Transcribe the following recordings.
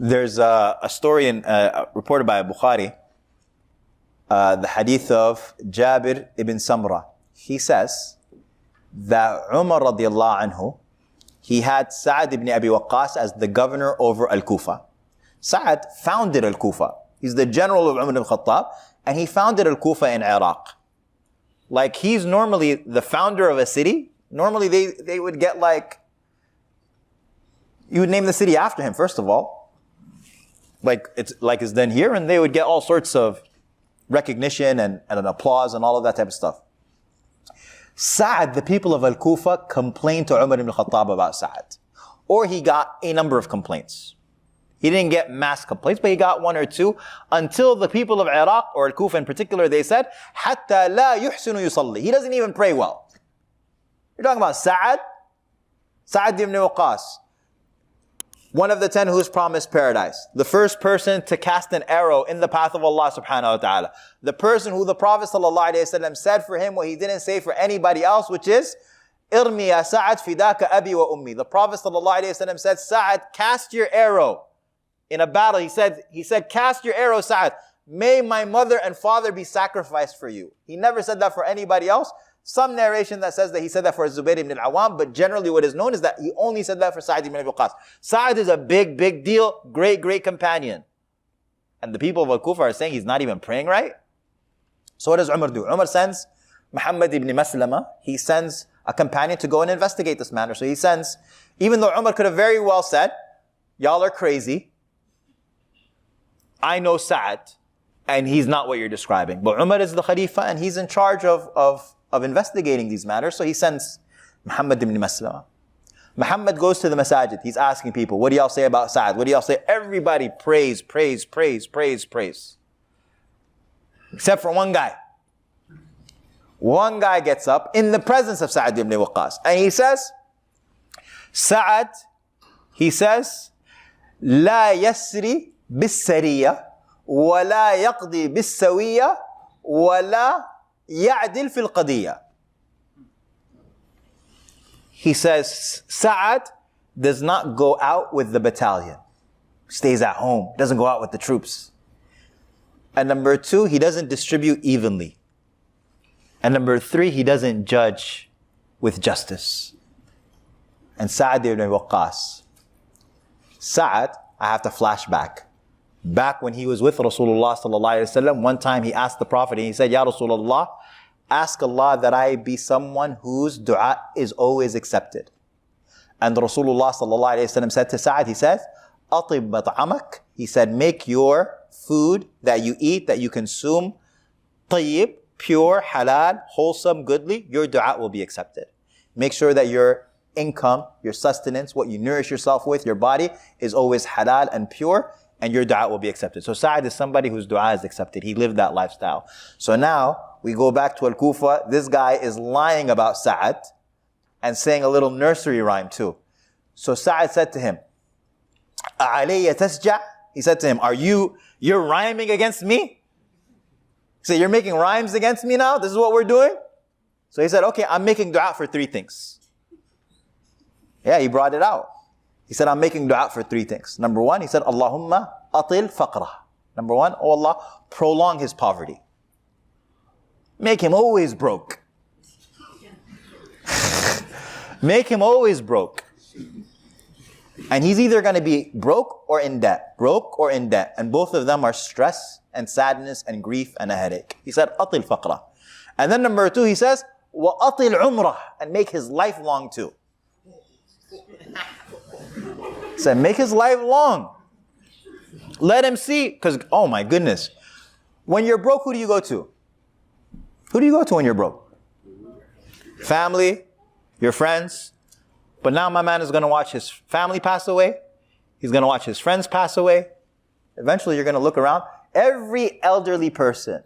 There's a story reported by Bukhari, the hadith of Jabir ibn Samra. He says that Umar radiallahu anhu, he had Sa'ad ibn Abi Waqqas as the governor over Al-Kufa. Sa'ad founded Al-Kufa. He's the general of Umar ibn Khattab, and he founded Al-Kufa in Iraq. Like, he's normally the founder of a city. Normally they would get you would name the city after him, first of all. It's done here, and they would get all sorts of recognition and an applause and all of that type of stuff. Sa'ad, the people of Al-Kufa, complained to Umar ibn Khattab about Sa'ad. Or he got a number of complaints. He didn't get mass complaints, but he got one or two, until the people of Iraq, or Al-Kufa in particular, they said, حَتَّى لَا يُحْسِنُ يُصَلِّي. He doesn't even pray well. You're talking about Sa'ad ibn Waqqas, one of the 10 who's promised paradise. The first person to cast an arrow in the path of Allah subhanahu wa ta'ala. The person who the Prophet sallallahu alayhi wa sallam said for him what he didn't say for anybody else, which is, Irmi ya Sa'ad fidaka abi wa ummi. The Prophet sallallahu alayhi wa sallam said, Sa'ad, cast your arrow. In a battle, he said, cast your arrow, Sa'ad. May my mother and father be sacrificed for you. He never said that for anybody else. Some narration that says that he said that for Zubayr ibn al-Awwam, but generally what is known is that he only said that for Sa'ad ibn Abi Waqqas. Sa'ad is a big, big deal, great, great companion. And the people of Al-Kufa are saying he's not even praying right. So what does Umar do? Umar sends Muhammad ibn Maslama, he sends a companion to go and investigate this matter. So he sends, even though Umar could have very well said, y'all are crazy, I know Sa'ad, and he's not what you're describing. But Umar is the Khalifa, and he's in charge of investigating these matters. So he sends Muhammad ibn Maslama. Muhammad goes to the masajid. He's asking people, what do y'all say about Sa'ad? What do y'all say? Everybody praise, praise, praise, praise, praise. Except for one guy. One guy gets up in the presence of Sa'ad ibn Waqqas. And he says, Sa'ad, he says, لا يسري بالسرية ولا يقضي بالسوية ولا يعدل في القضية. He says, Sa'ad does not go out with the battalion. Stays at home. Doesn't go out with the troops. And number two, he doesn't distribute evenly. And number three, he doesn't judge with justice. And Sa'ad ibn Waqqas. Sa'ad, I have to flash back. Back when he was with Rasulullah sallallahu alaihi wasallam, one time he asked the Prophet and he said, Ya Rasulullah, ask Allah that I be someone whose dua is always accepted. And Rasulullah sallallahu alaihi wasallam said to Sa'ad, he said, Atib mat'amak. He said, make your food that you eat, that you consume, tayyib, pure, halal, wholesome, goodly, your dua will be accepted. Make sure that your income, your sustenance, what you nourish yourself with, your body, is always halal and pure, and your dua will be accepted. So Sa'ad is somebody whose dua is accepted. He lived that lifestyle. So now, we go back to Al-Kufa. This guy is lying about Sa'ad and saying a little nursery rhyme too. So Sa'ad said to him, أَعَلَيَّ تَسْجَعْ? He said to him, you're rhyming against me? So you're making rhymes against me now? This is what we're doing? So he said, okay, I'm making dua for three things. Yeah, he brought it out. He said, I'm making dua for three things. Number one, he said, Allahumma atil faqrah. Number one, oh Allah, prolong his poverty. Make him always broke. Make him always broke. And he's either going to be broke or in debt. Broke or in debt. And both of them are stress and sadness and grief and a headache. He said, atil faqrah. And then number two, he says, wa atil umrah. And make his life long too. He said, make his life long. Let him see. Because, oh my goodness. When you're broke, who do you go to? Who do you go to when you're broke? Family, your friends. But now my man is going to watch his family pass away. He's going to watch his friends pass away. Eventually you're going to look around. Every elderly person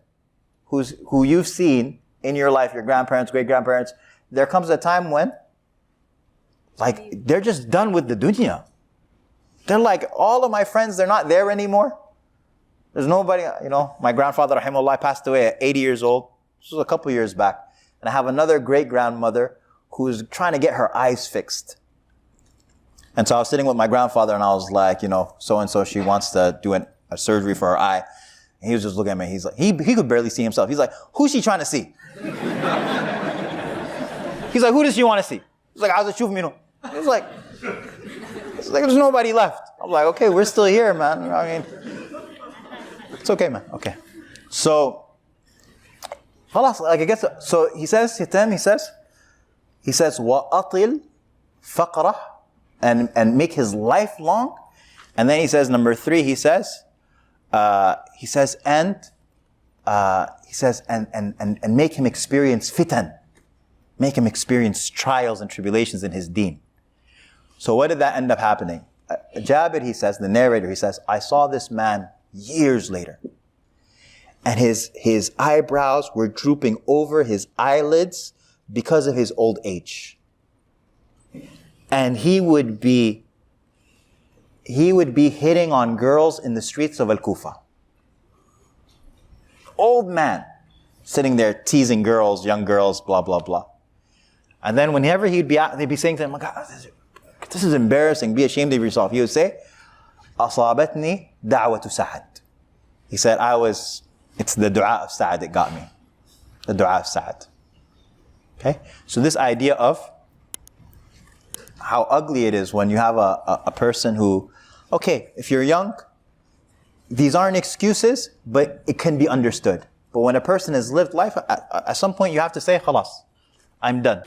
who you've seen in your life, your grandparents, great-grandparents, there comes a time when they're just done with the dunya. They're like, all of my friends, they're not there anymore. There's nobody, my grandfather, rahimahullah, passed away at 80 years old. This was a couple years back. And I have another great-grandmother who's trying to get her eyes fixed. And so I was sitting with my grandfather and I was like, so-and-so, she wants to do a surgery for her eye. And he was just looking at me. He's like, he could barely see himself. He's like, who's she trying to see? He's like, who does she want to see? He's like, I'll shoot him, He's like, there's nobody left. I'm like, okay, we're still here, man. I mean, it's okay, man. Okay. So, I guess, so he says, وَأَطِلْ فَقْرَهُ, and make his life long. And then he says, number 3, he says, and make him experience fitan. Make him experience trials and tribulations in his deen. So what did that end up happening? Jabir, he says, the narrator, he says, I saw this man years later. And his eyebrows were drooping over his eyelids because of his old age. And he would be hitting on girls in the streets of Al-Kufa. Old man, sitting there teasing girls, young girls, blah, blah, blah. And then whenever they'd be saying to him, God, this is embarrassing, be ashamed of yourself. He would say, أصابتني دعوة سعد. He said, it's the dua of Sa'ad that got me. The dua of Sa'ad. Okay? So this idea of how ugly it is when you have a person who, okay, if you're young, these aren't excuses, but it can be understood. But when a person has lived life, at some point you have to say, khalas, I'm done.